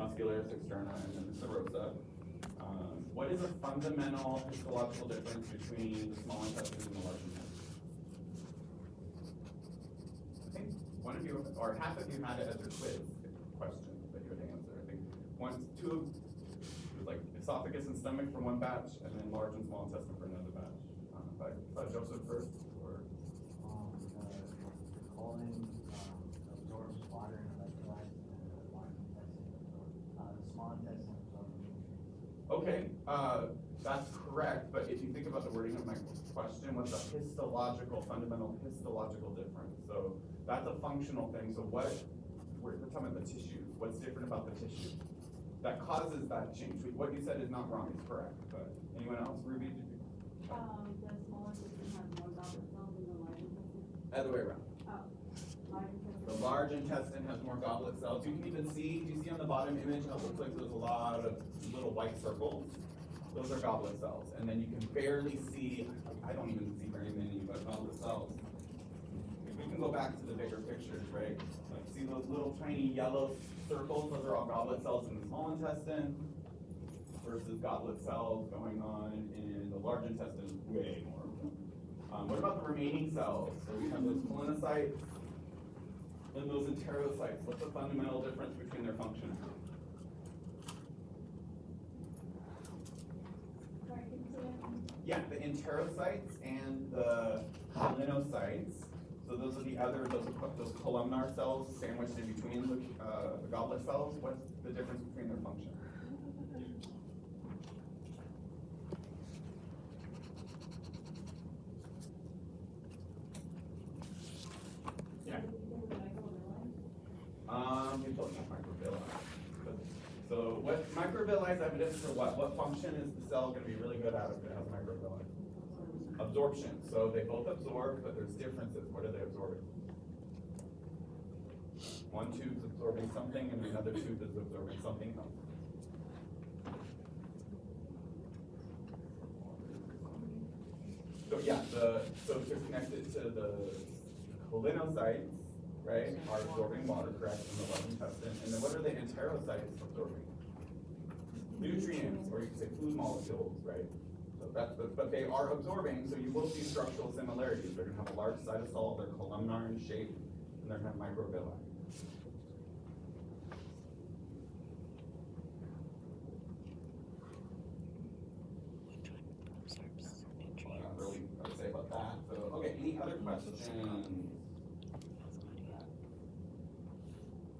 muscularis externa, and then the serosa. What is a fundamental histological difference between the small intestine and the large intestine? I think one of you, or half of you had it as your quiz question that you had to answer. I think two, it was like esophagus and stomach for one batch, and then large and small intestine for another batch. By Joseph first, or? The colon absorbs water and electrolytes, and the large intestine absorbs, the small intestine absorbs nutrients. Okay, that's correct, but if you think about the wording of my question, what's a fundamental histological difference? So that's a functional thing, so we're talking about the tissues. What's different about the tissue that causes that change? What you said is not wrong, it's correct, but anyone else? Ruby, did you? The small intestine has more goblet cells than the large intestine. Other way around. Large intestine. The large intestine has more goblet cells. You can even see, do you see on the bottom image how it looks like there's a lot of little white circles? Those are goblet cells. And then you can barely see, I don't even see very many, but goblet cells. We can go back to the bigger pictures, right? Like, see those little tiny yellow circles? Those are all goblet cells in the small intestine versus goblet cells going on in the large intestine, way more. What about the remaining cells? So we have those melanocytes and those enterocytes. What's the fundamental difference between their function? Yeah, the enterocytes and the melanocytes. So those are those columnar cells sandwiched in between the goblet cells. What's the difference between their function? Yeah. We don't have microvilli. So what microvilli is evidence for what? What function is the cell going to be really good at if it has microvilli? Absorption. So they both absorb, but there's differences. What are they absorbing? One tube's absorbing something and another tube is absorbing something else. So yeah, so to connect it to the colonocytes, right, are absorbing water, correct, in the large intestine. And then what are the enterocytes absorbing? Nutrients, or you could say food molecules, right? So but they are absorbing, so you will see structural similarities. They're going to have a large cytosol, they're columnar in shape, and they're going to have microvilli. Not really what to say about that. So, okay, any other questions?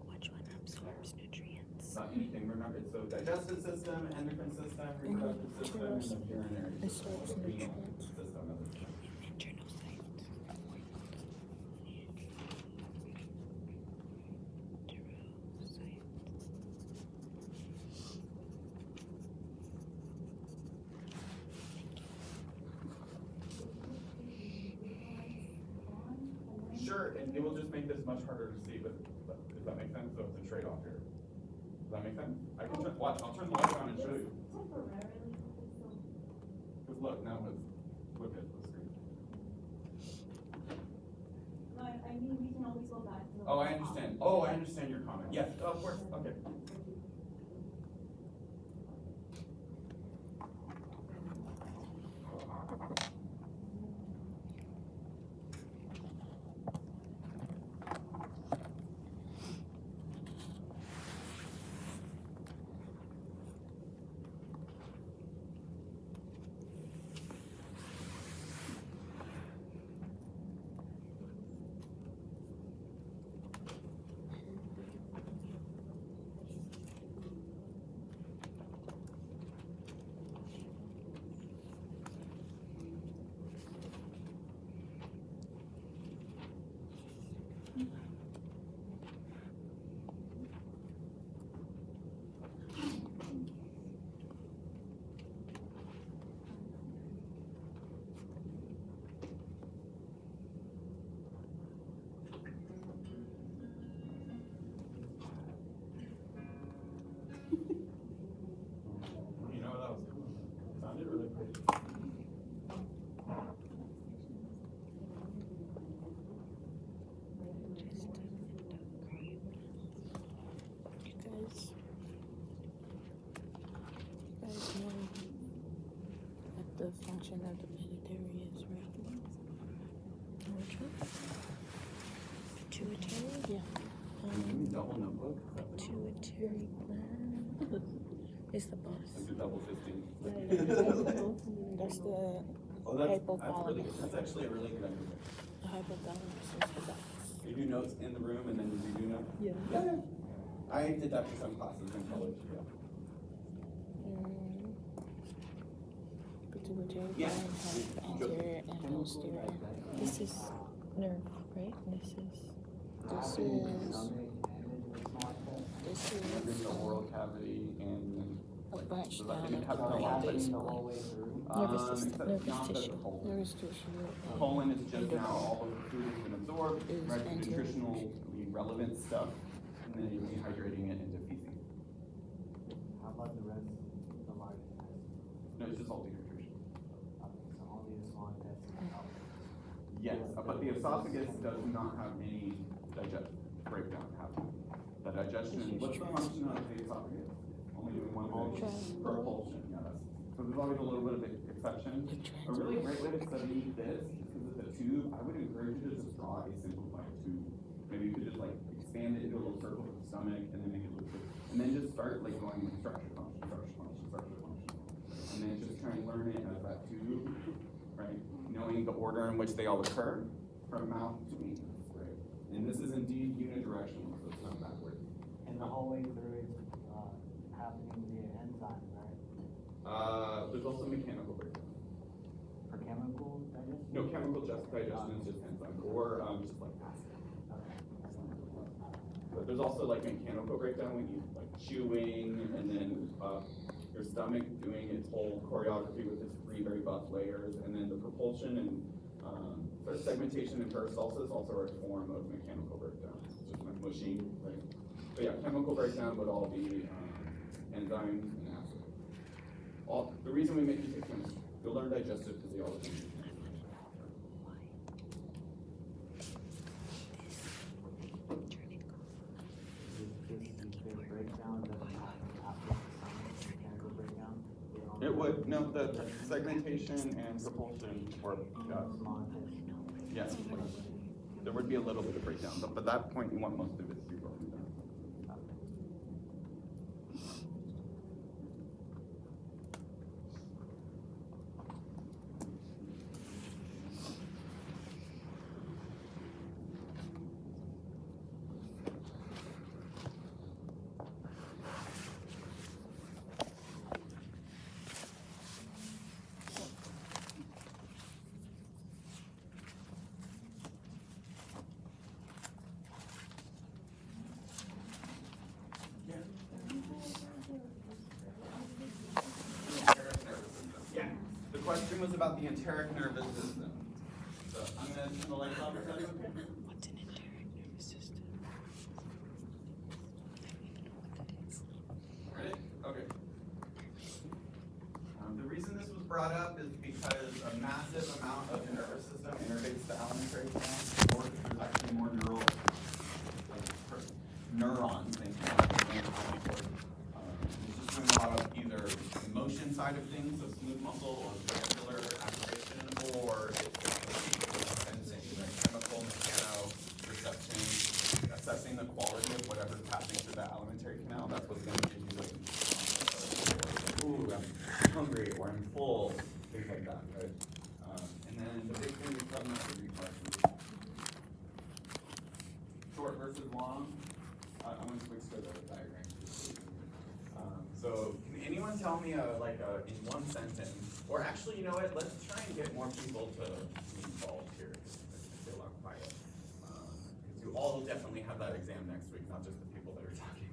Which one absorbs nutrients? Not anything, remember, so digestive system, endocrine system, reproductive system, and the urinary system, the renal system. Internal sites. Sure, and it will just make this much harder to see, but does that make sense? So it's a trade-off here. Does that make sense? I can watch, I'll turn the light on and show you. Because look, now look at the screen. No, I mean, we can always go back to. Oh, I understand. Oh, I understand your comment. Yes, of course. Okay. the function of the pituitary is, right? Which one? Pituitary? Yeah. Double notebook? Pituitary gland is the boss. Like the double fisting. That's the Oh, that's really hypothalamus. good. That's actually a really good idea. The hypothalamus is the boss. You do notes in the room and then you do notes? Yeah. Yeah. I did that for some classes in college, yeah. Pituitary Yeah. gland has the anterior and posterior. This is nerve, right? This is Stomach and the small intestine. And then the oral cavity and a branch does that down even of have the the whole Happening thing? the whole way through. nervous system, except nervous not the tissue, colon. nervous tissue. Colon is just now all of the food has been absorbed, Is right, the anterior. nutritionally relevant stuff, and then you're dehydrating it into feces. How about the rest of the large intestine? No, it's just all dehydration. Okay, so only the small intestine. Yes, but the esophagus does not have any breakdown happening. The digestion, what's the function of the esophagus? Only doing one thing, propulsion, yeah, that's, so there's always a little bit of exception. A really great way to study this, because of the tube, I would encourage you to just draw a simplified tube. Maybe you could just like expand it into a little circle with the stomach, and then make it look good. And then just start like going with structure, function, structure, function, structure, function. And then just try and learn it as that tube, right? Knowing the order in which they all occur, from mouth to anus, right? And this is indeed unidirectional, so it's not backward. And the whole way through is, happening via enzymes, right? There's also mechanical breakdown. For chemical digestion? No, chemical digestion is just enzyme, or just like acid. Okay. But there's also like mechanical breakdown when you like chewing, and then your stomach doing its whole choreography with its three very buff layers, and then the propulsion and sort of segmentation and peristalsis also are a form of mechanical breakdown. It's just like mushy, right? But yeah, chemical breakdown would all be enzymes and acid. The reason we make you take chemistry, you'll learn digestive physiology. The breakdown doesn't happen after the stomach, mechanical breakdown? It would, no, the segmentation and propulsion work, Small intestine. yes. There would be a little bit of breakdown, but by that point, you want most of it to be broken down. Yeah, the question was about the enteric nervous system. So I'm gonna turn the lights off, is that okay? What's an enteric nervous system? Ready? Okay. The reason this was brought up is because a massive amount of the nervous system innervates the alimentary canal, or there's actually more neural, neurons than it's just doing a lot of either motion side of things, so smooth muscle or vascular activation, or it's sensing, like chemical, mechano, perception, assessing the quality of whatever's happening through the alimentary canal. That's what's going to give you like, ooh, I'm hungry or I'm full, things like that, right? And then the big thing is submassive reflexes. Short versus long. I'm going to switch to the diagram. So can anyone tell me in one sentence, or actually, you know what, let's try and get more people to be involved here, if they allow quiet. Because you all will definitely have that exam next week, not just the people that are talking.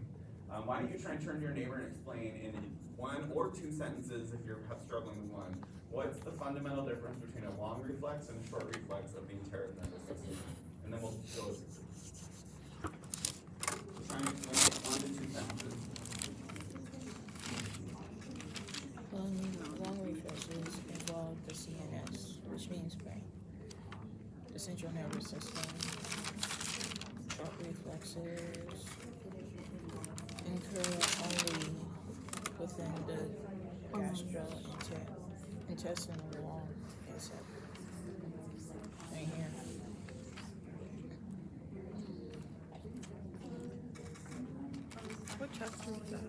Why don't you try and turn to your neighbor and explain in one or two sentences, if you're struggling with one, what's the fundamental difference between a long reflex and a short reflex of the enteric nervous system? And then we'll go with try and explain 1 to 2 sentences. Long reflexes involve the CNS, which means brain, the central nervous system. Short reflexes occur only within the gastroenteric intestinal wall. Yes, right here. What chapter is that?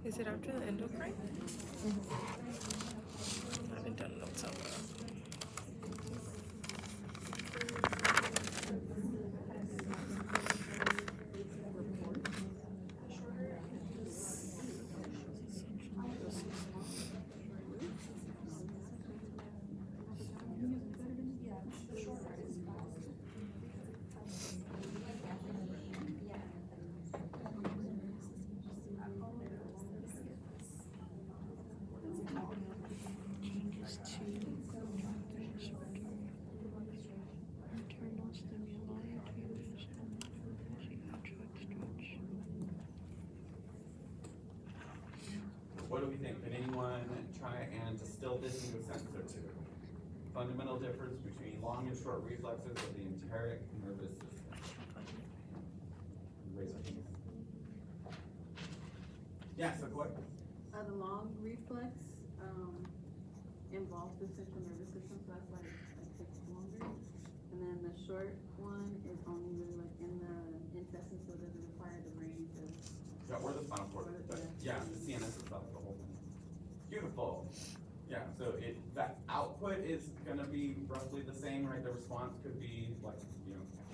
This Is it after the endocrine? I haven't done notes on that. What do we think? Can anyone try and distill this into a sentence or two? Fundamental difference between long and short reflexes of the enteric nervous system. Raise your hands. Yeah, so what? The long reflex, involves the central nervous system, so that's why it takes longer. And then the short one is only really like in the intestines, so it doesn't require the brain to. Yeah, or the spinal cord, but yeah, the CNS itself, the whole thing. Beautiful. Yeah, so that output is gonna be roughly the same, right? The response could be like,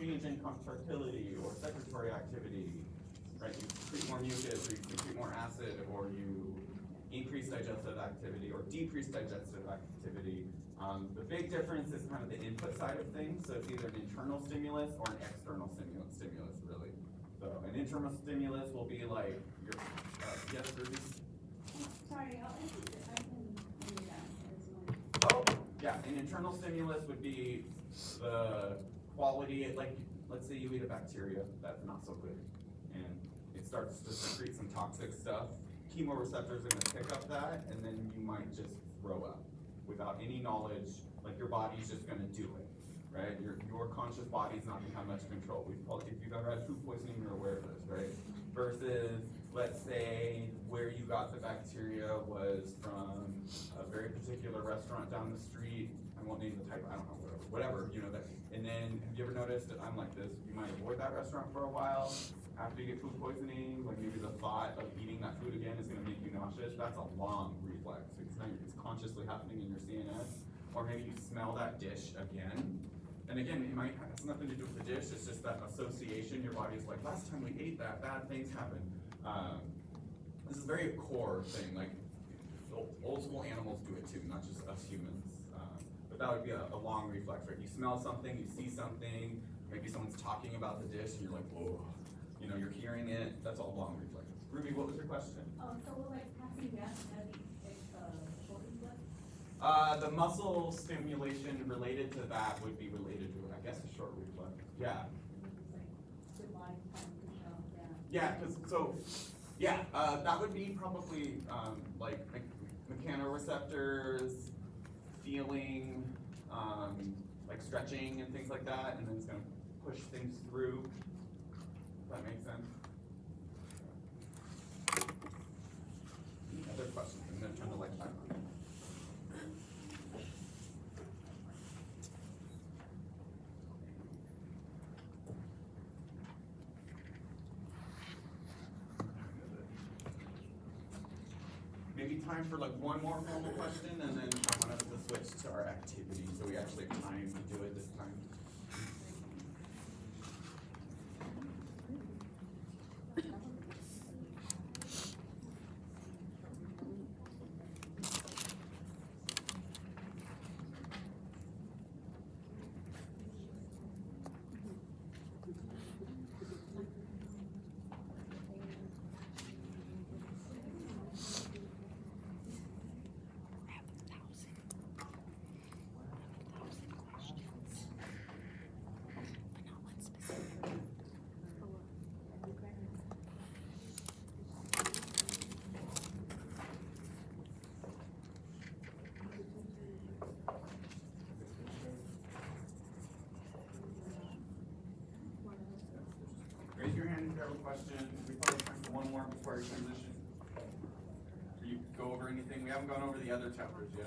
change in contractility or secretory activity, right? You secrete more mucus, or you secrete more acid, or you increase digestive activity or decrease digestive activity. The big difference is kind of the input side of things. So it's either an internal stimulus or an external stimulus, really. So an internal stimulus will be like your, yes, Ruby? Sorry, I can do that. Oh, yeah, an internal stimulus would be the quality, like, let's say you eat a bacteria that's not so good, and it starts to secrete some toxic stuff. Chemoreceptors are gonna pick up that, and then you might just throw up without any knowledge, like your body's just gonna do it, right? Your conscious body's not gonna have much control. If you've ever had food poisoning, you're aware of this, right? Versus, let's say, where you got the bacteria was from a very particular restaurant down the street. I won't name the type, I don't know, whatever, that. And then, have you ever noticed that I'm like this? You might avoid that restaurant for a while. After you get food poisoning, like maybe the thought of eating that food again is gonna make you nauseous. That's a long reflex, because now it's consciously happening in your CNS. Or maybe you smell that dish again. And again, it might have nothing to do with the dish, it's just that association. Your body's like, last time we ate that, bad things happened. This is a very core thing, like old school animals do it too, not just us humans. But that would be a long reflex, right? You smell something, you see something, maybe someone's talking about the dish and you're like, whoa. You're hearing it, that's all long reflexes. Ruby, what was your question? So will like passing gas be short reflex? The muscle stimulation related to that would be related to, I guess, a short reflex. Yeah. That would be probably like mechanoreceptors, feeling, like stretching and things like that, and then it's gonna push things through. That makes sense? Any other questions? I'm gonna turn the light back on. Maybe time for like one more formal question, and then I want us to switch to our activity, so we actually have time to do it this time. question? We probably have time for one more before I transition. Do you go over anything? We haven't gone over the other chapters yet.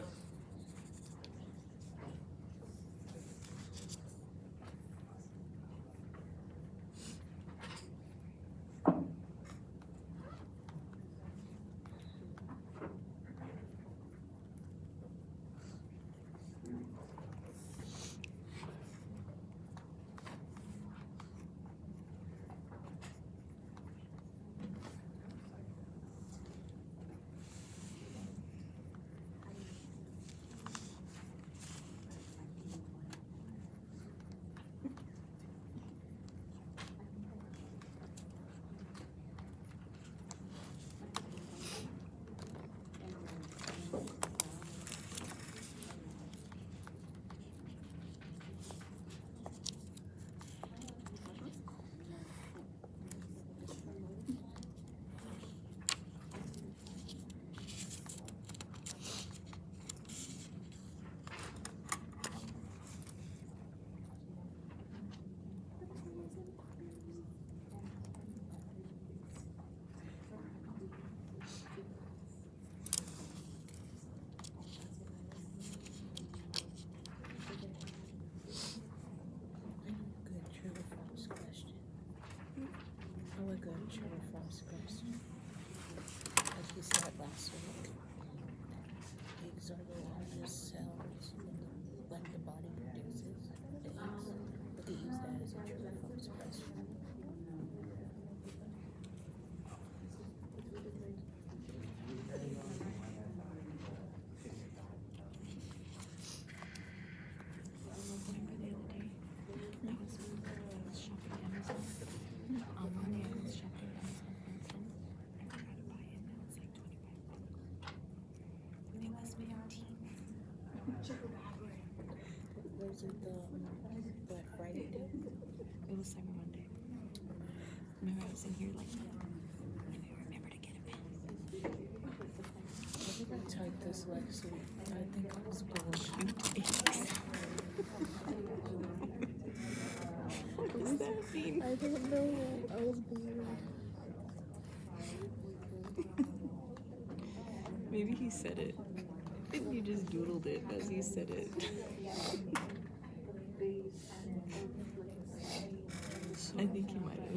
Good true or false question. Oh, a good true or false question. Like you said last week, eggs are the largest cells when the body produces eggs. But they use that as a true or false question. Remember the other day? I was shopping Amazon. One day I was shopping Amazon Benson. I forgot to buy it and it was like $25. And it was 15. Was it the Black Friday day? It was Cyber Monday. Remember I was in here like, let me remember to get a pen. I think I typed this last week. I think it was bullshit. What does that mean? I don't know. I was bored. Maybe he said it. And you just doodled it as he said it. I think he might have.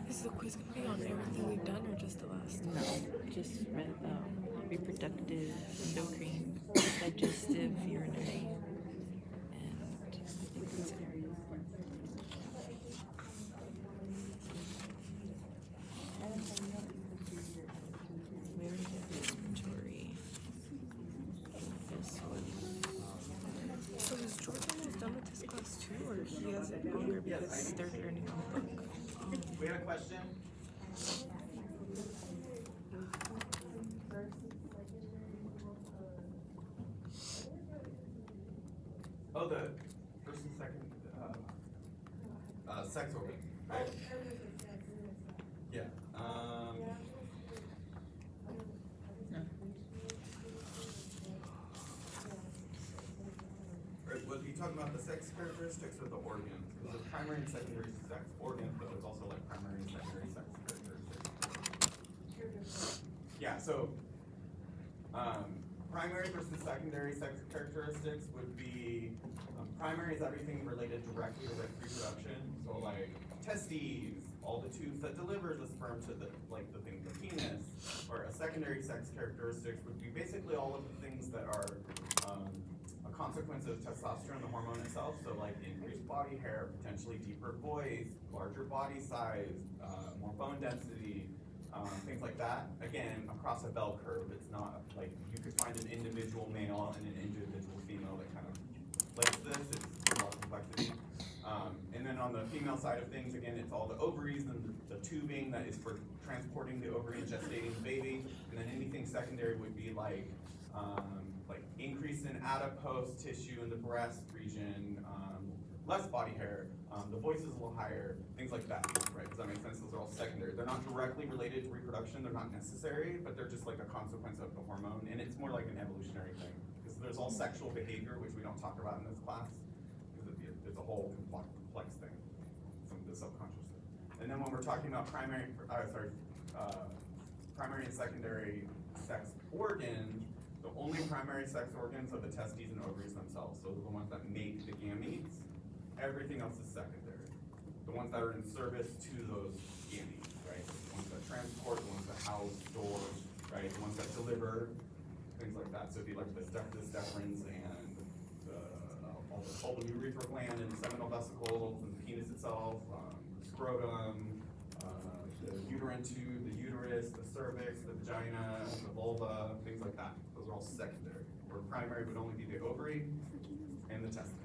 Is the quiz gonna be on everything we've done or just the last? No, just reproductive, endocrine, digestive, urinary, and I think that's it. We already have respiratory. This one. So is George almost done with his class too, or he has it longer because they're learning on the book? We had a question? Oh, the first and second, sex organ, right? Yeah, Right, was you talking about the sex characteristics or the organs? Because there's primary and secondary sex organs, but there's also like primary and secondary sex characteristics. Yeah, so, primary versus secondary sex characteristics would be, primary is everything related directly to like reproduction, so like testes, all the tubes that deliver the sperm to the, like the thing, the penis, or a secondary sex characteristics would be basically all of the things that are, a consequence of testosterone, the hormone itself, so like increased body hair, potentially deeper voice, larger body size, more bone density, things like that. Again, across a bell curve, it's not like you could find an individual male and an individual female that kind of plays this, it's more complexity. And then on the female side of things, again, it's all the ovaries and the tubing that is for transporting the ovary and gestating the baby. And then anything secondary would be like increase in adipose tissue in the breast region, less body hair, the voice is a little higher, things like that, right? Does that make sense? Those are all secondary. They're not directly related to reproduction, they're not necessary, but they're just like a consequence of the hormone, and it's more like an evolutionary thing. Because there's all sexual behavior, which we don't talk about in this class, because it's a whole complex thing, some of the subconscious. And then when we're talking about primary and secondary sex organs, the only primary sex organs are the testes and ovaries themselves. Those are the ones that make the gametes. Everything else is secondary. The ones that are in service to those gametes, right? The ones that transport, the ones that house, store, right? The ones that deliver, things like that. So it'd be like the deferens and all the urethral gland and seminal vesicles and the penis itself, scrotum, the uterine tube, the uterus, the cervix, the vagina, the vulva, things like that. Those are all secondary. Where primary would only be the ovary and the testes.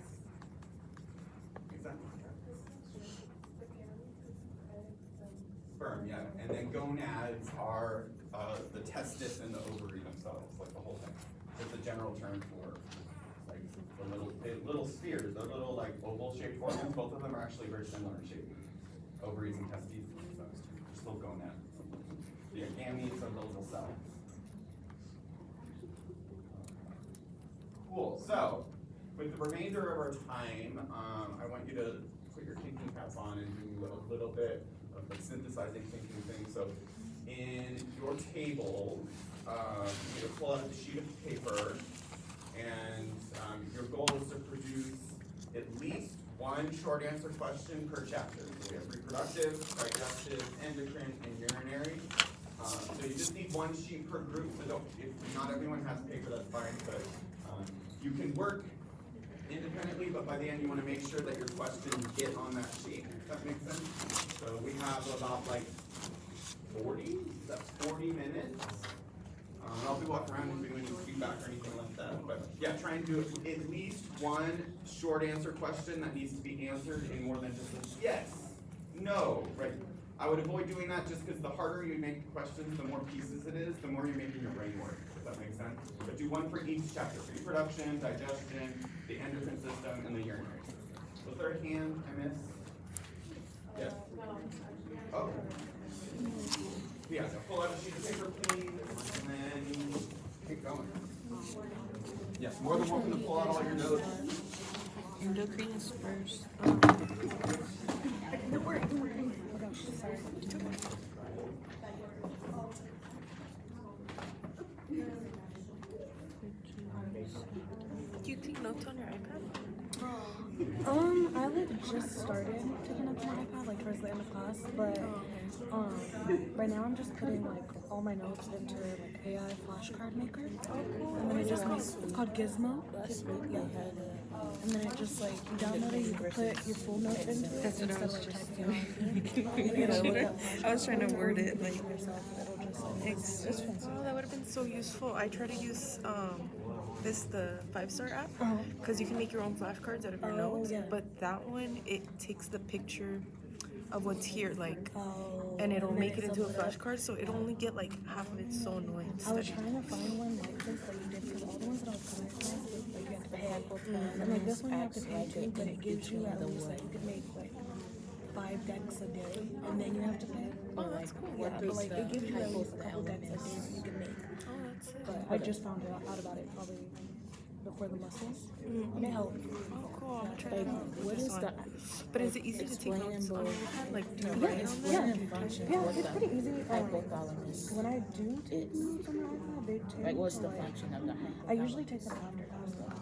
Make sense? Sperm, yeah. And then gonads are the testis and the ovary themselves, like the whole thing. It's a general term for like the little spheres, the little like oval-shaped organs. Both of them are actually very similar in shape. Ovaries and testes, so just little gonads. The gametes are those little cells. Cool. So, with the remainder of our time, I want you to put your thinking caps on and do a little bit of like synthesizing thinking things. So, in your table, you need to pull out a sheet of paper, and your goal is to produce at least one short answer question per chapter. So we have reproductive, digestive, endocrine, and urinary. So you just need one sheet per group. So if not everyone has paper, that's fine. But you can work independently, but by the end you want to make sure that your questions get on that sheet. Does that make sense? So we have about like 40 minutes. I'll be walking around and doing any feedback or anything like that. But yeah, try and do at least one short answer question that needs to be answered in more than just a yes, no, right? I would avoid doing that just because the harder you make the questions, the more pieces it is, the more you're making your brain work, if that makes sense. But do one for each chapter: reproduction, digestion, the endocrine system, and the urinary system. Was there a hand I missed? Yes? Oh. Yeah, so pull out a sheet of paper, please, and then keep going. Yes, more than welcome to pull out all your notes. Endocrine is first. Don't worry. Oh gosh, sorry. It's okay. Do you take notes on your iPad? I like just started taking notes on my iPad like towards the end of class, but right now I'm just putting like all my notes into like AI flashcard maker, and then it just makes it's called Gizmo. Last week I had And then it just like you download it, you put your full notes into it. That's what I was instead just of, like, saying. I was trying to word it like. yourself. It'll just like it's fancy. Oh, that would have been so useful. I try to use the 5-Star app, because you can make your own flashcards out of your notes. yeah. But that one, it takes the picture of what's here, like, Oh, and it'll then make it into a sums up. flashcard. So it'll only get like half of it. So annoying. I was trying to find one like this that you did because all the ones that I was coming across, like you have to pay. And like this one you have to pay too, but it gives you at least like you could make like 5 decks a day, and then you have to pay. Oh, that's cool. Yeah, but like it gives you at least a couple decks a day that you can make. Oh, that's it. But I just found out about it probably before the muscles. And it helped. Oh, cool. I'm gonna try Like, that out with what this is one. the But is it easy to take notes on your iPad? Like, do you Yeah, write it's on Yeah. that? one function Yeah, for it's pretty easy. the hypothalamus. When I do take It's notes on my iPad, they tend like, what's to, the like, function of the I hypothalamus? usually take them after class though.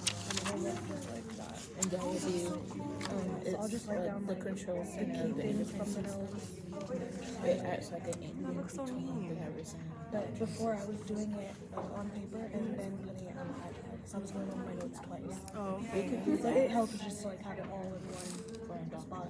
I mean, I work just like that. And then you So I'll it's just write like down the like control the center key of the things from the endocrine notes. system. It acts like an in That looks so between neat. the everything. But before I was doing it like on paper and then putting it on the iPad, so I was going over my notes twice. Oh, okay. So it helps just to like have it all in one spot.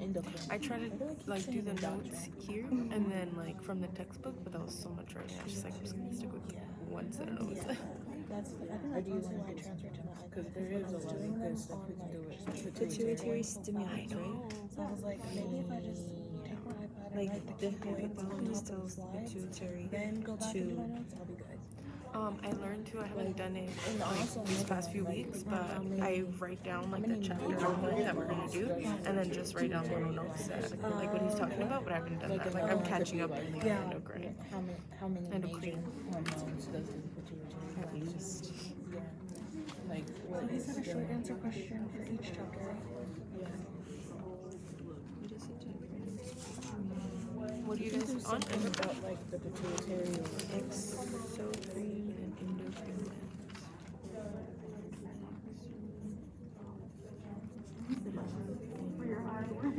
Endocrine. I try to like do the notes here and then like from the textbook, but that was so much writing. I was just like, I'm just gonna stick with one set of notes. Yeah. I think that's honestly why I transferred to my iPad. Because there when is I a was lot doing of them good stuff on we can do like with Pituitary So stimulants, right? I was like, maybe if I just take my iPad and Like write the the key points on hypothalamus top of the tells the slides, pituitary then go back and do my to. notes, I'll be good. I learned to. I haven't done it and like also these another past few one, like, weeks, how but many- I write down like the chapter or homework that we're gonna do, and then just write down little notes that like what he's talking about. But I haven't done that. Like I'm catching up in the Yeah. endocrine. How many major Endocrine. hormones does the pituitary At gland? least. Yeah. Like So what he is said a the short answer question for each chapter, right? yeah. What is it? What do you There's guys on? something about like the pituitary or Exocrine and endocrine glands. For your hard work.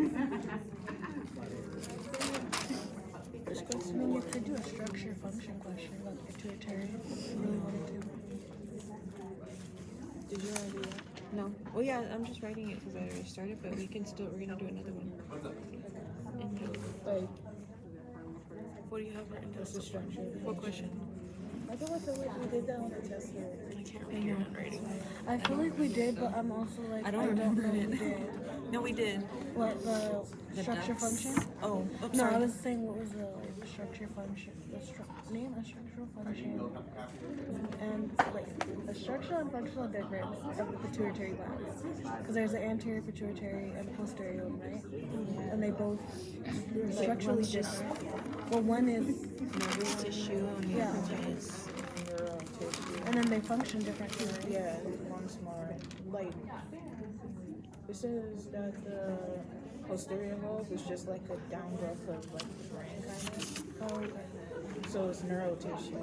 this I question. mean, you could do a structure function question about pituitary if you really wanted to. Did you want to do that? No. Well, yeah, I'm just writing it because I already started, but we're gonna do another one. Endo. Like, What do you have for endo? what's the structure? What question? I feel like we did that on the test here. I can't read your handwriting. I feel like we did, but I'm also like, I don't remember know if it. we did. No, we did. What, the structure ducts. function? Oh, oops, No, sorry. I was saying what was the like, structure function? Name a structural function. And like a structural and functional difference of the pituitary glands. Because there's an anterior pituitary and a posterior one, right? And they both they're structurally different. Well, one is, Nervous tissue and the Yeah. other one is Neural tissue. and then they function different too, right? Yeah, one's more like. It says that the posterior lobe is just like a downgrowth of like the brain kind of. Oh, okay. So it's neural tissue.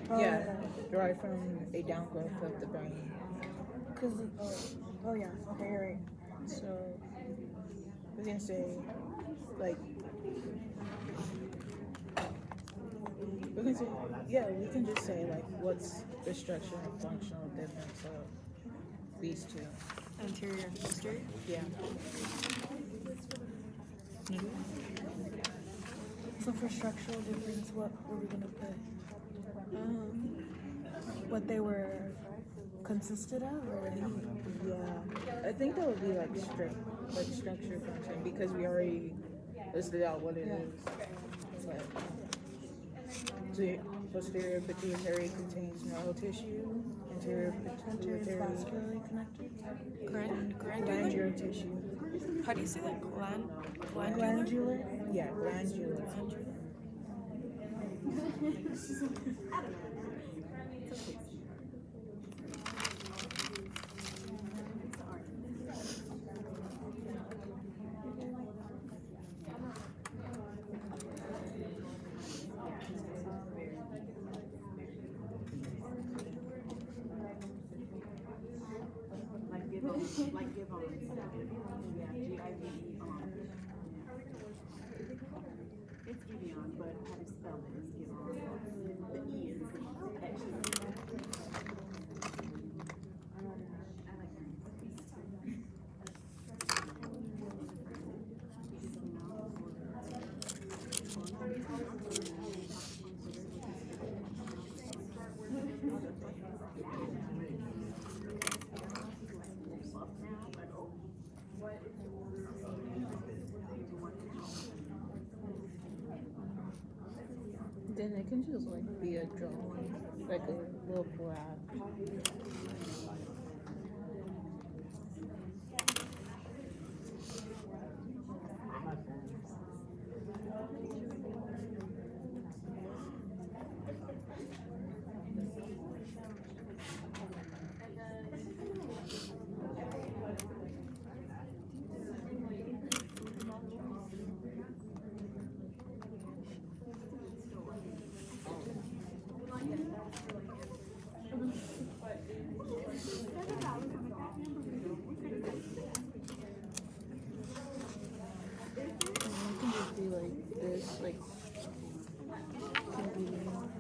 Oh, Yeah, okay. derived from a downgrowth of the brain. Cause oh yeah, okay, you're right. So we can say like we can say we can just say like what's the structural and functional difference of these two. anterior and posterior. Yeah. So for structural difference, what were we gonna put? What they were consisted of, or Yeah, I think that would be like structure function because we already listed out what it is. But so posterior pituitary contains neural tissue. Anterior anterior pituitary vascularly connected? Glandular. glandular tissue. How do you say that? Glandular. Glandular? Yeah, glandular. Like give yeah, G-I-V-E, it's Giveon, but how to spell it is Giveon. The E is actually. Then it can just like be a drawing, like a little graph. It can just be like this, like can be like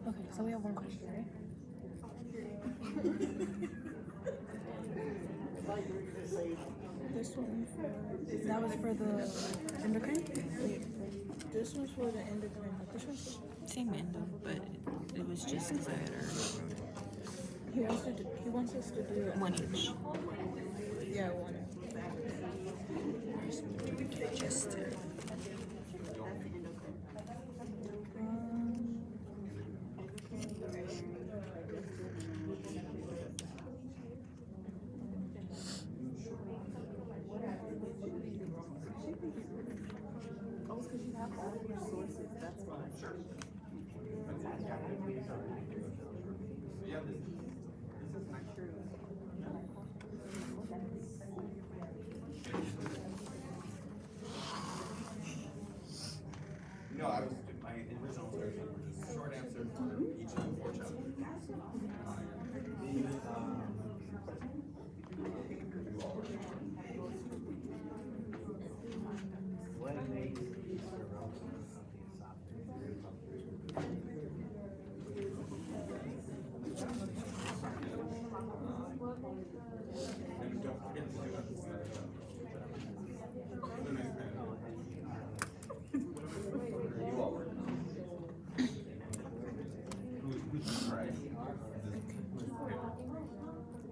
Okay, so we have one question, right? This one that was for the endocrine? Wait, this one's for the endocrine. This one's Same endo, but it was just because I had already wrote it. he wants us to do it. One each. Yeah, one. Digestive. Oh, because you have all your sources, that's why. Yeah, this is nice. No, I was, my original version were just short answers for each of the 4 chapters. What makes cirrhosis of the esophagus? And don't forget to do that. You all work. Who's right?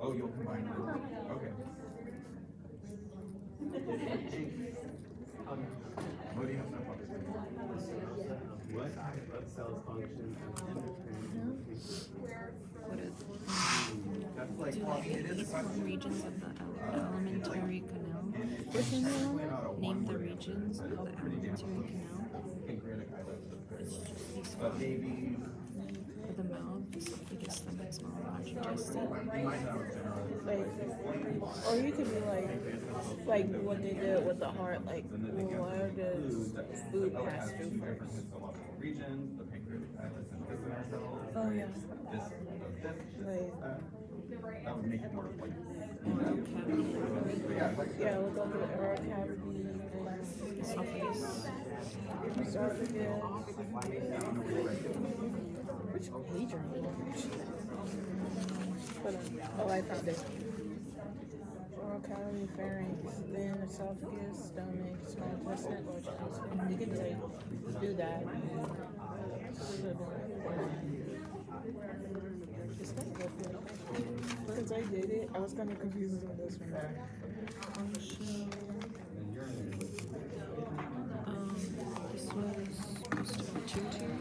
Oh, you'll combine them. Okay. What do you have so far? What blood cells function as endocrine? What is That's like, do well, like it is a these four question. regions of the alimentary canal? Which one do you want? Name the regions of the alimentary canal. Pancreatic islet, that's very low. These But four. maybe, For the mouth, esophagus, stomach, small, large, digestive. you might know generally. Like, or you could be like what they did with the heart. Like, where does food Oh, it pass has two through different first? histological regions, the pancreatic islets and visceral cells. Oh yeah. That would make it more like. Oral cavity, Yeah, like. Yeah, look up the oral cavity, esophagus. esophagus. Which page are you on? Hold on. Oh, I found it. Oral cavity, pharynx, then esophagus, stomach, small intestine, large intestine. You can like do that. It's kind of good. Since I did it, I was kind of confused with this one. Function. This was supposed to be pituitary.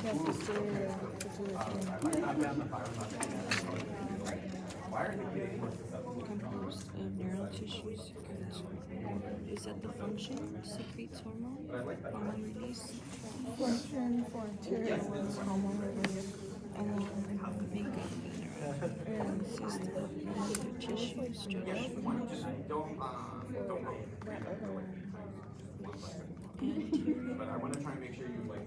Yeah, pituitary. Why are they getting more susceptible? Composed of neural tissue secretes hormone. Is that the function? Secretes hormone? Hormone release? Function for interior ones, hormone release. Makeup consists of connective tissue, structure, Don't anterior but I want to try and make sure you like,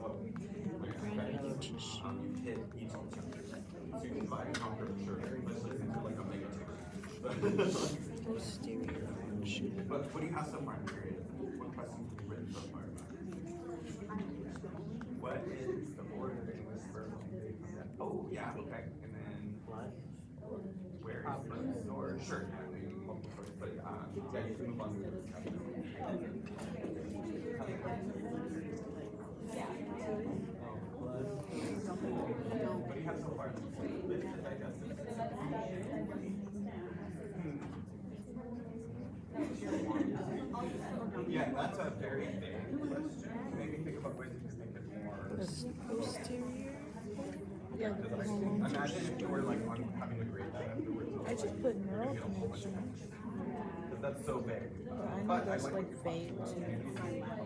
granular tissue. you hit each of the chapters. So you can buy a comfortable shirt, let's listen to like a mega ticker. Posterior function. But what do you have so far in the period? What questions have you written so far? What is the order of English verb? Oh, yeah, okay. And then where is the store? Sure, yeah, maybe multiple choice, but yeah, you can move on to the next chapter. What do you have so far? Lift the digestive system. Yeah, that's a very big question. Maybe think about ways you can make it more. Posterior. Yeah, Because imagine if you were like on having to grade that afterwards. I just put neural connection. Because that's so big. I know But that's I'd like to vague talk too.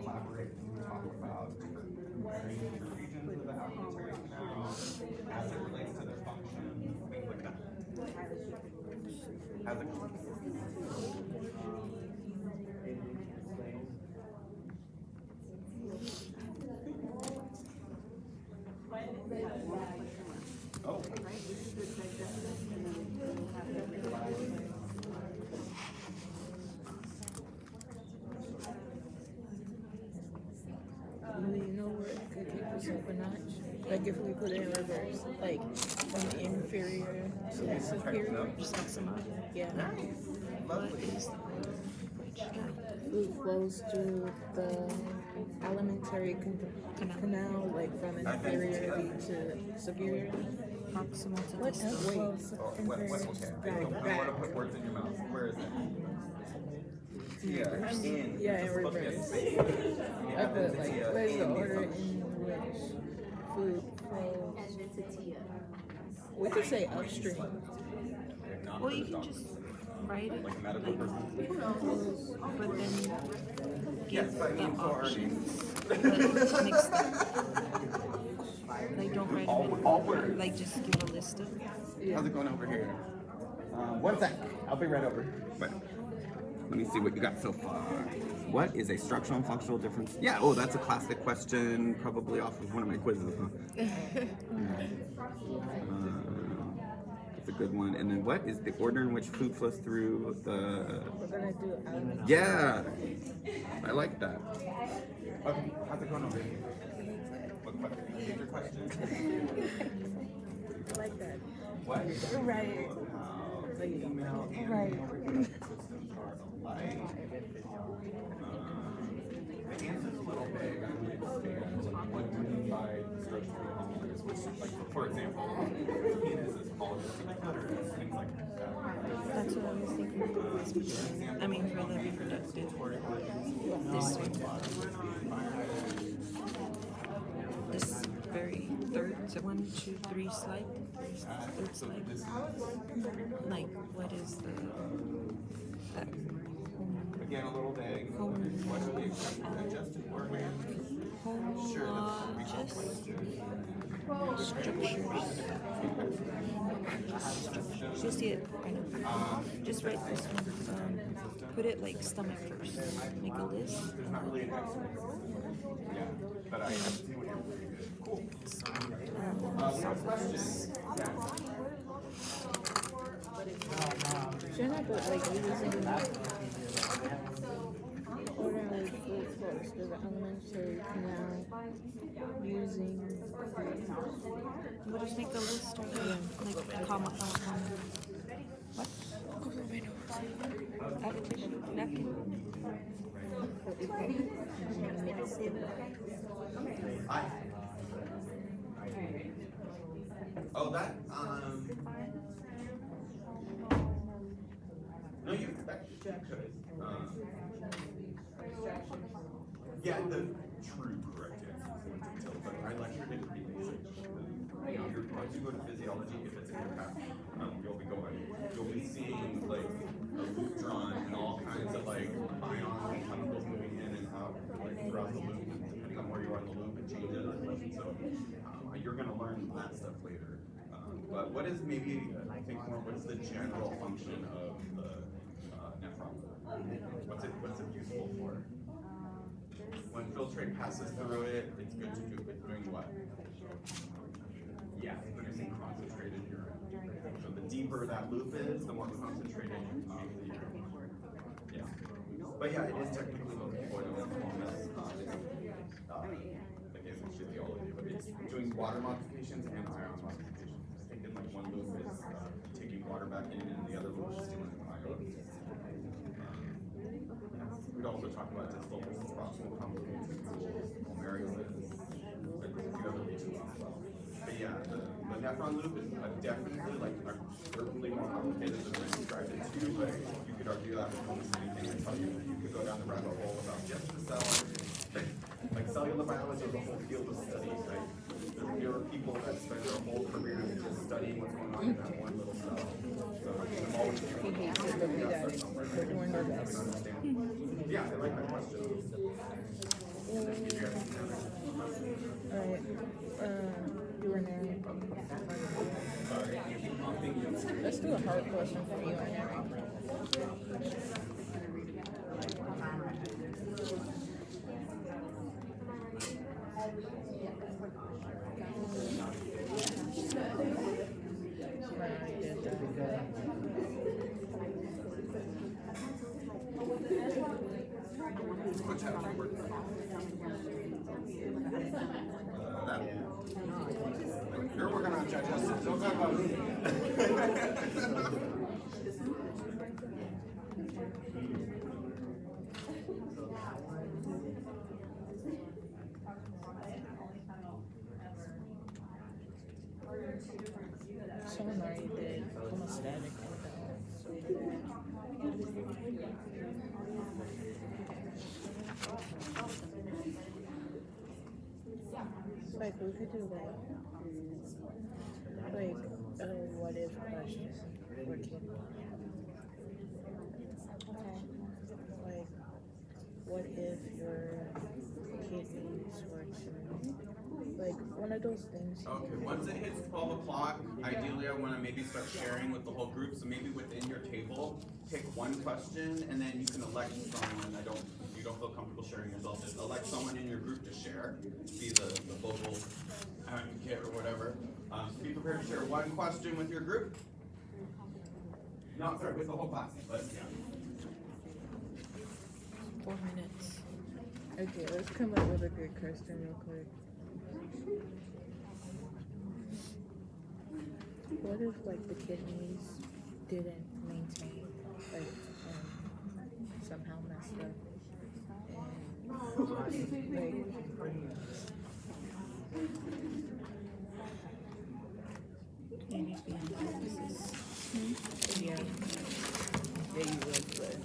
elaborate and talk about different regions of the alimentary canal as it relates to their function, things like that. As a Oh. Do you know where it could take us in? up a notch? Like if we put it in reverse, like from inferior to superior, Just X them up. yeah. What is the bridge? Food flows through the alimentary canal, like from inferiority to superiority. Proximal to What distal. else flows Or in what, first? okay, I don't wanna put words in your mouth, where is it? Tia, in. Yeah, in It's supposed to be a reverse. space. I Yeah, put then like, tia, where's the in, order it's in which food flows? And it's a Tia. We could say upstream. like not Well, you first can off. just write it Like a medical like, person. but then Yes, give but I the mean for. options. But mix them. Like don't write All words. like just give a list of. How's it going over here? 1 sec. I'll be right over. Wait. Let me see what you got so far. What is a structural and functional difference? Yeah, oh, that's a classic question, probably off of one of my quizzes, huh? It's a good one. And then what is the order in which food flows through the... We're gonna do alimentary. Yeah! I like that. Okay, how's it going over here? What question? Is your question? I like that. What? Right. How female and Right. male reproductive systems are alike. The answer's a little vague. I don't understand what do you mean by structurally homologous, which, like, for example, penis is homologous to the clitoris, things like that. That's what I was thinking. I mean for the reproductive. This one. This very third, so 1, 2, 3 slide. Third slide. Like what is the that Again, a little vague. What are the accepted digestive organs? Sure, that's a homologous structures. You'll see it right now. Just write this one. Put it like stomach first. Make a list. There's not really an expert. Yeah, but I see what you're doing. Cool. Esophagus. Shouldn't I put like using order in which food flows through the alimentary canal using We'll just make a list right here. Like comma. What? Application. Napkin. Oh, that, no, you could. Yeah, the true correct answer is more detailed, but I lectured it pretty basic. You know, once you go to physiology, if it's in your path, you'll be seeing like a loop drawn and all kinds of like ions and chemicals moving in and out, like throughout the loop, depending on where you are in the loop, it changes. So you're gonna learn that stuff later. But what is maybe, I think more, what's the general function of the nephron? What's it useful for? When filtrate passes through it, it's good to do, it's doing what? Yeah, producing concentrated urine. So the deeper that loop is, the more concentrated the urine. Yeah. But yeah, it is technically looking for the fullness. Again, it's physiology, but it's doing water modifications and ion modifications. I think in like one loop is taking water back in, and the other loop is doing ions. We'd also talk about distal proximal complications, glomerulus, and a few other reasons as well. But yeah, the nephron loop is definitely like certainly more complicated than I described it to you, but you could argue that with almost anything I tell you. You could go down the rabbit hole about just the cell. Like cellular biology is a whole field of study, right? There are people that spend their whole career just studying what's going on in that one little cell. So I'm always he hates it, but we got it. We're doing our best. Yeah, I like that question. Alright, you were now. Let's do a hard question for you and Eric. Which have you worked on? That You're working on digestion, don't talk about me. Someone already did homostatic. Like we could do like a what if question for kidney. Like what if your kidneys were to like one of those things. Okay, once it hits 12 o'clock, ideally I want to maybe start sharing with the whole group. So maybe within your table, pick one question and then you can elect someone. If you don't feel comfortable sharing yourself, just elect someone in your group to share. Be the vocal advocate or whatever. So be prepared to share one question with your group. Not sorry, with the whole class, but yeah. 4 minutes. Okay, let's come up with a good question real quick. What if like the kidneys didn't maintain, like somehow messed up, and like you need to be on dialysis. Yeah, yeah, you would, but.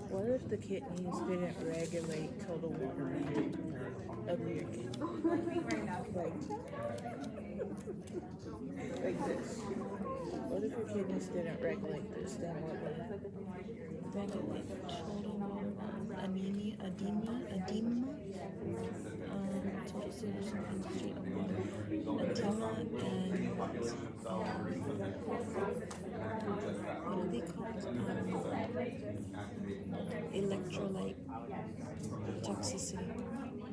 What if the kidneys didn't regulate total water of your kidney? Like this. What if your kidneys didn't regulate this? Then what would happen? Regulate total water, anemia, edema, total state of water, edema, and what are they called? Electrolyte toxicity.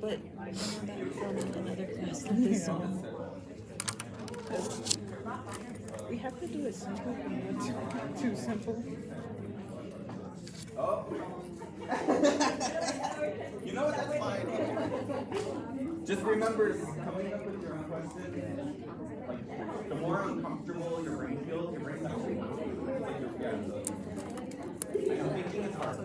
But I know that from another class that this one. We have to do it simple, but not too simple. Oh. You know what, that's fine. Just remember, coming up with your own question, like, the more uncomfortable your brain feels, your brain's actually yeah, I know thinking is hard.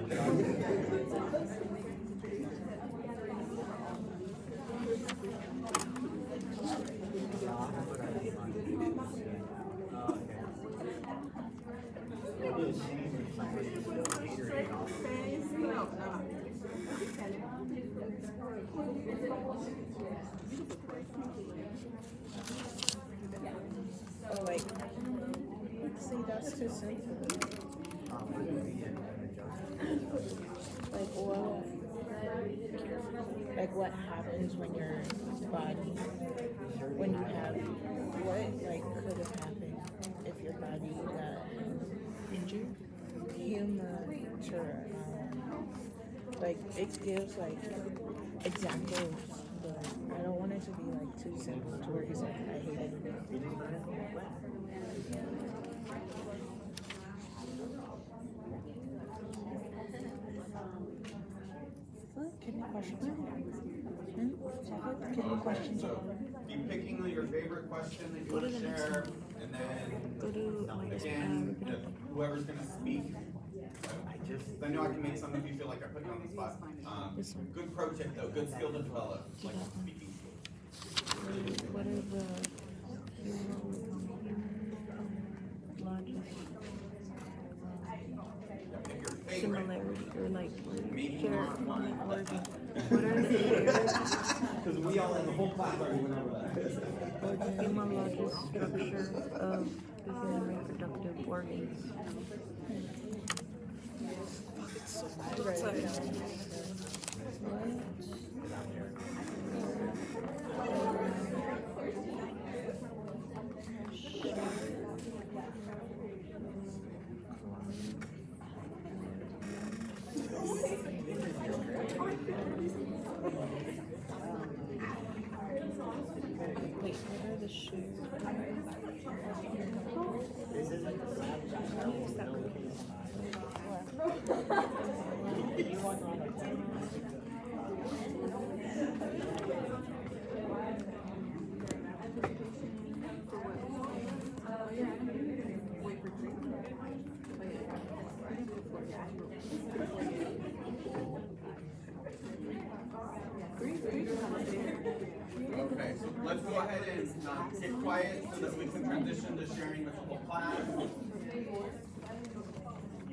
Oh, like, see, that's too simple. Like what happens when your body, when you have, what, like, could have happened if your body got injured? Like, it gives, like, examples, but I don't want it to be, like, too simple to where he's like, I hate it. Kidney questions. Kidney questions. Keep picking your favorite question that you want to share, and then again, whoever's going to speak. I know I can make some of you feel like I put you on the spot. Good pro tip though, good skill to develop, like speaking skills. What are the Pick your favorite. similarity or like Maybe not one. what are the Because we all in the whole class already went over that. immunological structure of the human reproductive organs? Wait, what are the shared? Okay, so let's go ahead and get quiet so that we can transition to sharing with the whole class.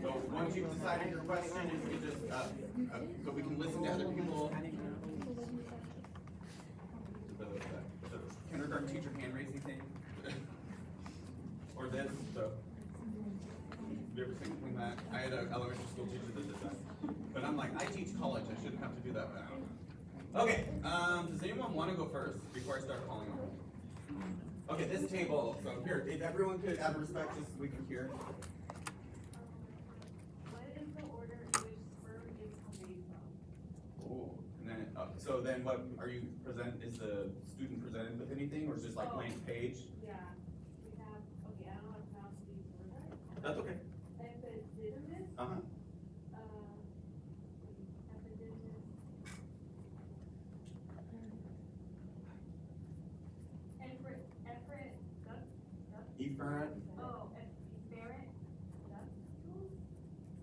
So once you've decided your question, if you just, so we can listen to other people. The kindergarten teacher hand raising thing. Or this, so. Have you ever seen that? I had an elementary school teacher that did that. But I'm like, I teach college, I shouldn't have to do that, but I don't know. Okay, does anyone want to go first before I start calling on? Okay, this table, so here, if everyone could out of respect, just so we can hear. What is the order in which sperm is made from? Oh, and then, so then what, are you is the student presented with anything, or is it just like blank page? Yeah, we have, okay, I don't know how to pronounce these words. That's okay. Epididymis, Uh-huh. epididymis. Efferent duct. Efferent. Oh, efferent ductule,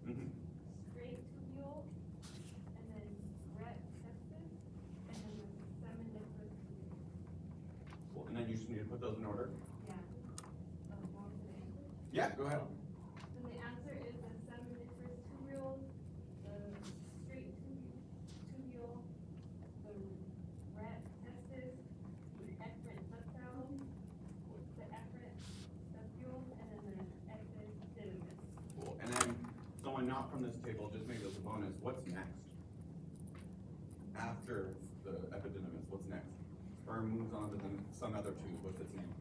Mm-hmm. straight tubule, and then ret testis, and then the seminiferous tubule. Cool, and then you just need to put those in order? Yeah. Want me to answer? Yeah, go ahead. So the answer is the seminiferous tubule, the straight tubule, the ret testis, the efferent ductile, the efferent ductule, and then the epididymis. Cool, and then someone not from this table, just make this a bonus, what's next? After the epididymis, what's next? Sperm moves on to some other tube, what's its name?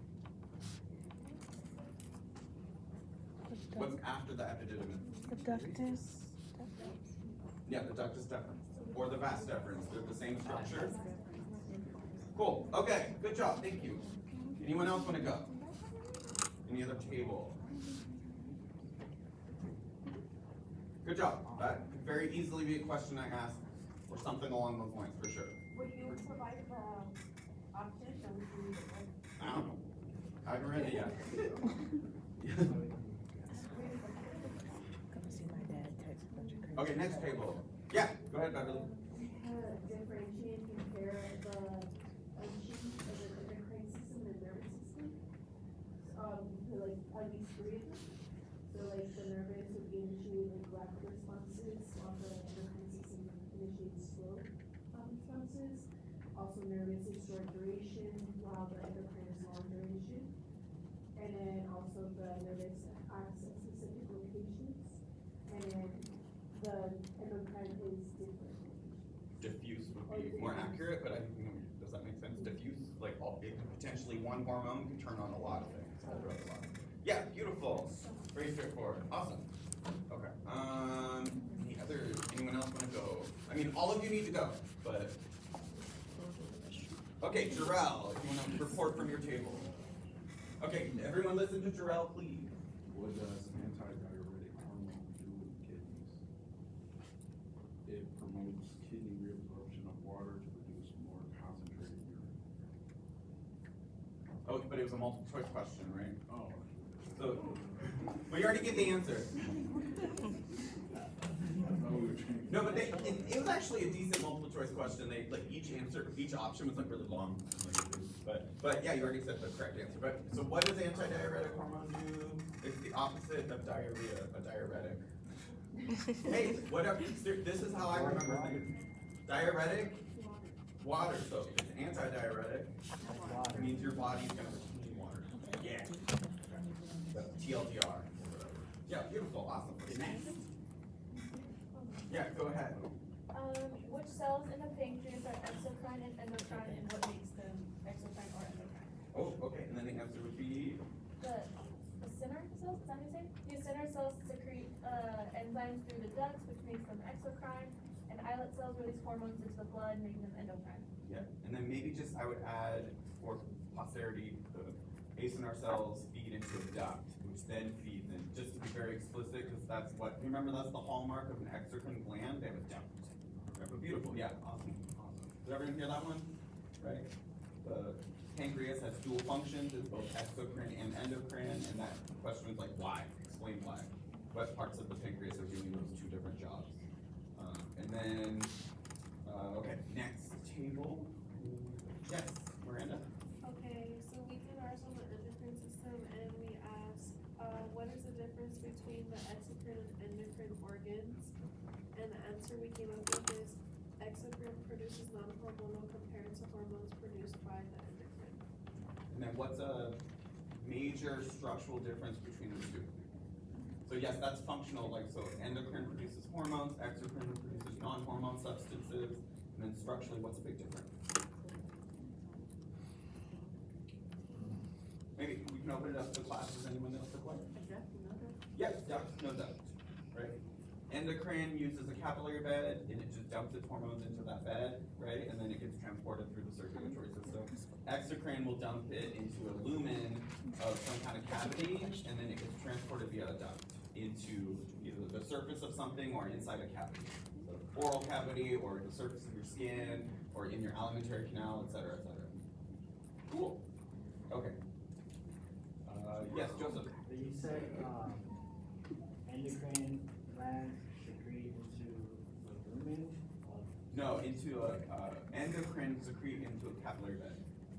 What's after the epididymis? The ductus. Yeah, the ductus deferens, or the vas deferens, they're the same structure. Cool, okay, good job, thank you. Anyone else wanna go? Any other table? Good job, that could very easily be a question I ask, or something along those lines, for sure. Would you provide the options, or would you read it? I don't know, I haven't read it yet. Come see my dad type a bunch of crazy. Okay, next table. Yeah, go ahead, Beverly. Differentiate and compare the chief of the endocrine system and nervous system. To like at least three of them. So like the nervous would be initiating rapid responses, while the endocrine system initiates slow responses. Also nervous is short duration, while the endocrine is long duration. And then also the nervous access specific locations. And then the endocrine is different. Diffuse would be more accurate, but I think, does that make sense? Diffuse, like it could potentially, one hormone can turn on a lot of things. Yeah, beautiful. Very straightforward. Awesome. Okay. Anyone else wanna go? I mean, all of you need to go, but. Okay, Jarrell, if you wanna report from your table. Okay, everyone listen to Jarrell, please. What does antidiuretic hormone do with kidneys? It promotes kidney reabsorption of water to produce more concentrated urine. Oh, but it was a multiple choice question, right? Oh. So, well, you already gave the answer. No, but it was actually a decent multiple choice question. They, like, each option was like really long. But yeah, you already said the correct answer. But, so what does antidiuretic hormone do? It's the opposite of diarrhea, a diuretic. Hey, whatever, this is how I remember things. Diuretic, water, so if it's antidiuretic, it means your body's gonna retain water. Yeah. TLDR, or whatever. Yeah, beautiful, awesome. Okay, next. Yeah, go ahead. Which cells in the pancreas are exocrine and endocrine, and what makes them exocrine or endocrine? Oh, okay, and then the answer would be, The acinar cells, is that what you say? The acinar cells secrete enzymes through the ducts, which makes them exocrine, and islet cells release hormones into the blood, making them endocrine. yeah, and then maybe just, I would add, for posterity, the acinar cells feed into a duct, which then feeds in, just to be very explicit, because that's what, remember that's the hallmark of an exocrine gland, they have a duct. Right, but beautiful, yeah, awesome, awesome. Did everyone hear that one? Right? The pancreas has dual functions, it's both exocrine and endocrine, and that question is like, why? Explain why. What parts of the pancreas are doing those two different jobs? And then, okay, next table. Yes, Miranda? Okay, so we did ours on the endocrine system and we asked, what is the difference between the exocrine and endocrine organs? And the answer we came up with is exocrine produces non-hormonal compared to hormones produced by the endocrine. And then what's a major structural difference between the two? So yes, that's functional, like, so endocrine produces hormones, exocrine produces non-hormone substances, and then structurally, what's a big difference? Maybe we can open it up to classes, anyone else have questions? Yes, duct, no duct, right? Endocrine uses a capillary bed, and it just dumps its hormones into that bed, right? And then it gets transported through the circulatory system. Exocrine will dump it into a lumen of some kind of cavity, and then it gets transported via a duct into either the surface of something or inside a cavity. So oral cavity, or the surface of your skin, or in your alimentary canal, et cetera, et cetera. Cool. Okay. Yes, Joseph. But you said, endocrine glands secrete into the lumen of. No, into a, endocrine secrete into a capillary bed.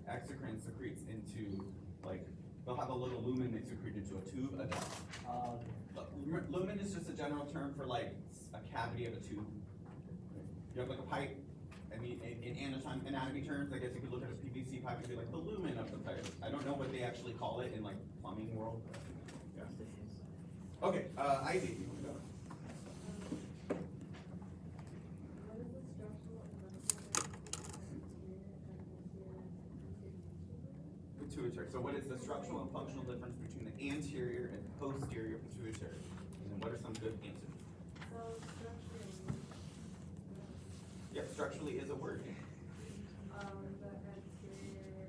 Exocrine secretes into, like, they'll have a little lumen they secrete into a tube, a duct. Lumen is just a general term for like a cavity of a tube. You have like a pipe. I mean, in anatomy terms, I guess you could look at a PVC pipe and be like the lumen of the pipe. I don't know what they actually call it in like plumbing world. Yeah. Okay, Ivy, you wanna go? What is the structural and Pituitary. So what is the structural and functional difference between the anterior and posterior pituitary? And then what are some good answers? So structurally, Yep, structurally is a word. the anterior,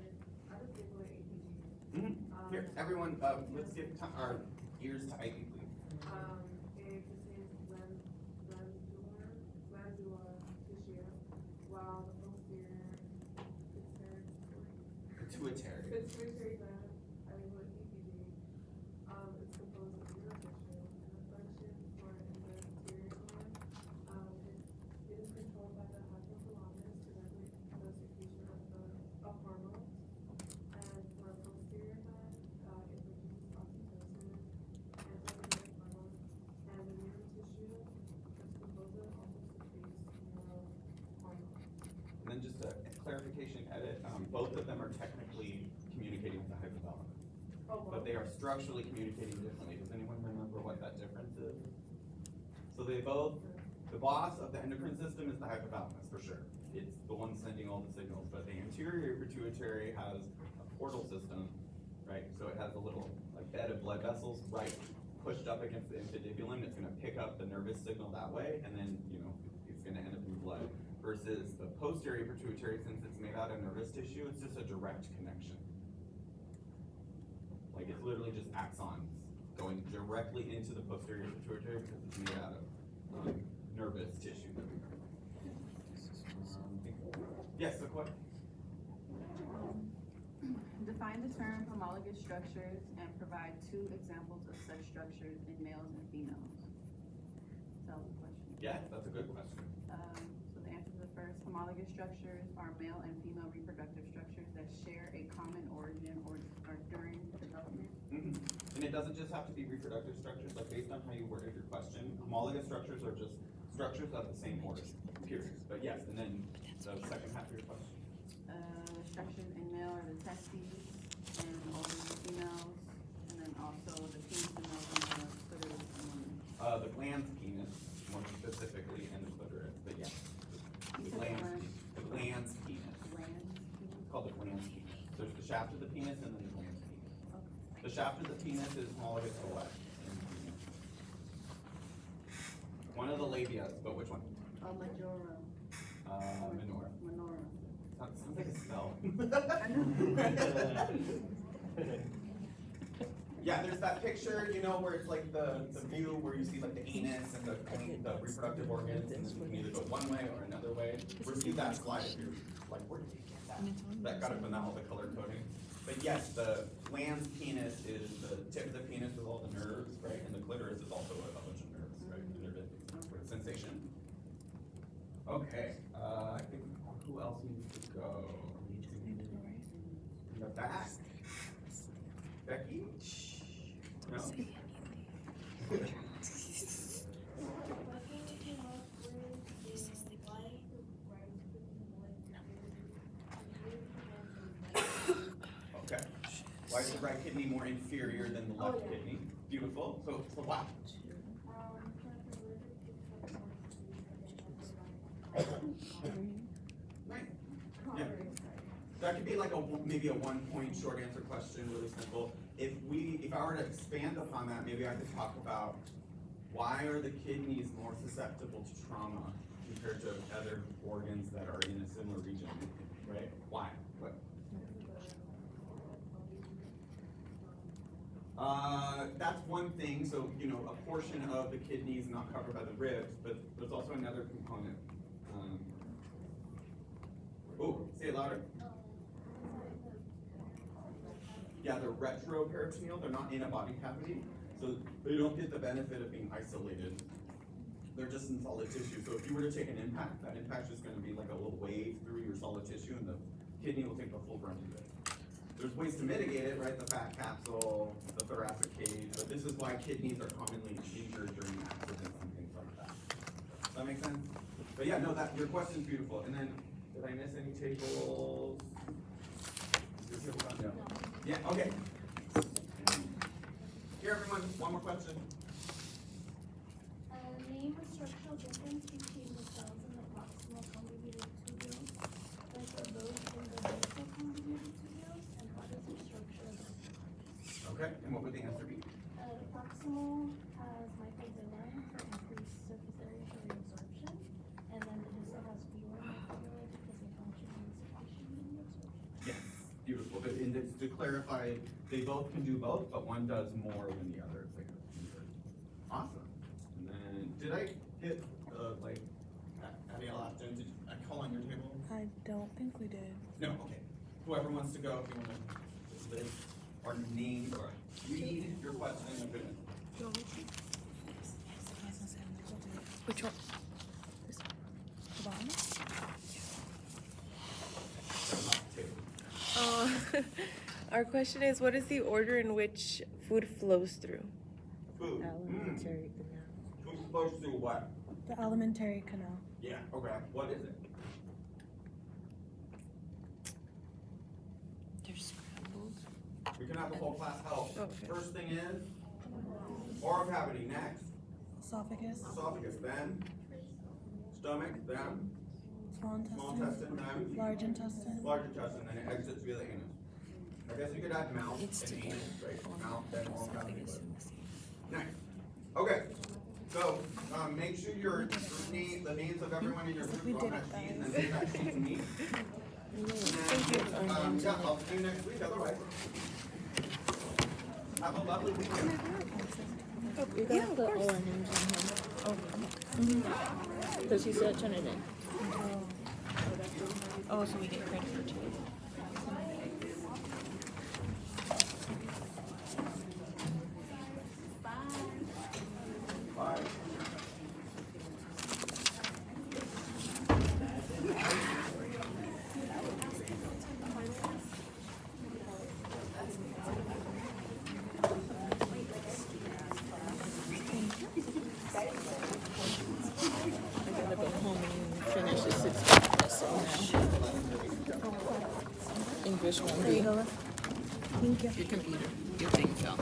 I just think we're APG. Here, everyone, let's give our ears to Ivy, please. It contains glandular tissue, while the posterior pituitary gland, I mean, with EPG, it's composed of neural tissue, and the function for in the anterior gland, it is controlled by the hypothalamus to regulate the secretion of hormones, and for posterior gland, it produces oxytocin, antidiuretic hormones, and the neural tissue that's composed of also secretes neural hormones. And then just a clarification edit, both of them are technically communicating with the hypothalamus, but they are structurally communicating differently. Does anyone remember what that difference is? So they both, the boss of the endocrine system is the hypothalamus, for sure. It's the one sending all the signals, but the anterior pituitary has a portal system, right? So it has a little like bed of blood vessels right pushed up against the infundibulum. It's gonna pick up the nervous signal that way, and then, you know, it's gonna end up in blood. Versus the posterior pituitary, since it's made out of nervous tissue, it's just a direct connection. Like it's literally just axons going directly into the posterior pituitary because it's made out of nervous tissue. Yes, the question. Define the term homologous structures and provide 2 examples of such structures in males and females. So the question. Yeah, that's a good question. So the answer to the first, homologous structures are male and female reproductive structures that share a common origin or during development. And it doesn't just have to be reproductive structures, like based on how you worded your question, homologous structures are just structures of the same order, period. But yes, and then the second half of your question. The structures in male are the testes and ovaries in females, and then also the penis in males and the clitoris in women. The glans penis, more specifically, and the clitoris, but yeah. You The said glans penis. Glands? It's called the glans penis. There's the shaft of the penis and then the glans penis. Okay. The shaft of the penis is homologous to what? One of the labias, but which one? Majora. Minora. Minora. Sounds like a spell. Yeah, there's that picture, you know, where it's like the view where you see like the anus and the the reproductive organs, and then you can either go one way or another way. Receive that slide if you're like, where did you get that? That got it from all the color coding. But yes, the glans penis is the tip of the penis with all the nerves, right? And the clitoris is also a bunch of nerves, right? The nerve for sensation. Okay, I think, who else needs to go? In the back? Becky? No? Okay. Why is the right kidney more inferior than the left kidney? Beautiful. So why? Nice. Yeah. That could be like maybe a 1 point short answer question, really simple. If I were to expand upon that, maybe I could talk about why are the kidneys more susceptible to trauma compared to other organs that are in a similar region, right? Why? What? That's one thing. So, you know, a portion of the kidney is not covered by the ribs, but there's also another component. Say it louder. Yeah, they're retroperitoneal. They're not in a body cavity, so they don't get the benefit of being isolated. They're just in solid tissue. So if you were to take an impact, that impact's just going to be like a little wave through your solid tissue, and the kidney will take the full brunt of it. There's ways to mitigate it, right? The fat capsule, the thoracic cage, but this is why kidneys are commonly injured during accidents and things like that. Does that make sense? But yeah, no, your question's beautiful. And then, did I miss any tables? Is your table done? No. Yeah, okay. Here, everyone, one more question. Name a structural difference between the cells in the proximal convoluted tubules versus those in the dorsal convoluted tubules, and what is the structure of them? Okay, and what would the answer be? The proximal has microvilli for increased surface area for reabsorption, and then the distal has fewer microvilli because they function in secretion and reabsorption. Yes, beautiful. But to clarify, they both can do both, but one does more than the other. It's like awesome. And then, did I hit like Abiel Afton? Did I call on your table? I don't think we did. No. Okay. Whoever wants to go, if you want to just list our names or read your question, I'm gonna. Which one? The bottom? Our question is, what is the order in which food flows through? Food. Alimentary canal. Food flows through what? The alimentary canal. Yeah. Okay. What is it? They're scrambled. We can have the whole class help. Okay. First thing is oral cavity. Next, Esophagus. esophagus. Then stomach. Then Small small intestine. intestine. Then Large intestine. large intestine. Then it exits via the anus. I guess you could add mouth It's and together. anus, right? Mouth, then oral cavity. Esophagus and the same. Nice. Okay. So make sure the names of everyone in your It's like we group on did that it, sheet, and guys. then leave that sheet to me. And yeah, I'll see you next week. Otherwise, have a lovely weekend. We gotta put all our names on here. Because he said turn it in. Oh, so we get credit for two. Bye. I gotta go home and finish the 6th lesson now. English 1B. Thank you. Your computer, your thing fell.